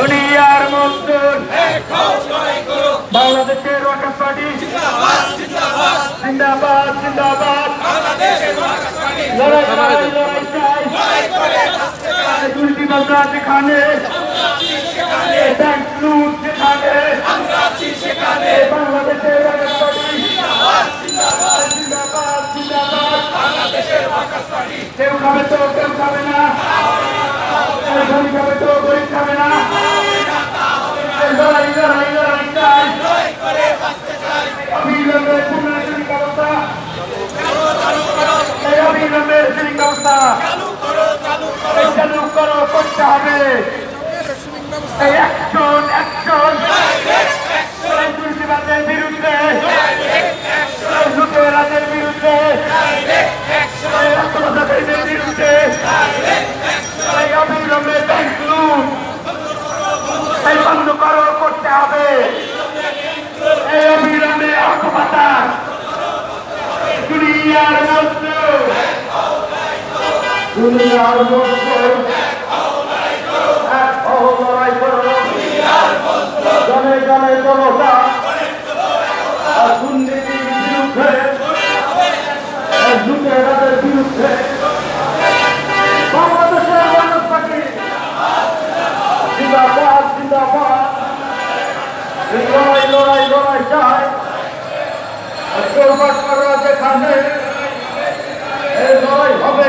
দুনিয়ার মজদুর বাংলাদেশের ওয়াকাফ পার্টি জিন্দাবাদ জিন্দাবাদ লড়াই চাই দুর্নীতি মামলা যেখানে ব্যাংক লুট যেখানে বাংলাদেশের ওয়াকাফ পার্টি জিন্দাবাদ জিন্দাবাদ কেউ খাবে তো কেউ খাবে না ধনী খাবে তো গরিব খাবে না লড়াই চাই অবিলম্বে পুনর্বাসন ব্যবস্থা এই অবিলম্বে ব্যবস্থা চালু করো করতে হবে এই অ্যাকশন দুর্নীতিবাদের বিরুদ্ধে লুটেরাদের বিরুদ্ধে রাষ্ট্রবাদের বিরুদ্ধে এই অবিলম্বে ব্যাংক লুট এই বন্ধ করো করতে হবে এই অবিলম্বে অর্থপাতা দুনিয়ার মজদুর লড়াই করো জনে জনে জনতা দুর্নীতির বিরুদ্ধে লুটেরাদের বিরুদ্ধে বাংলাদেশের ওয়াকাফ পার্টি জিন্দাবাদ জিন্দাবাদ লড়াই চাই যেখানে এই লড়াই হবে।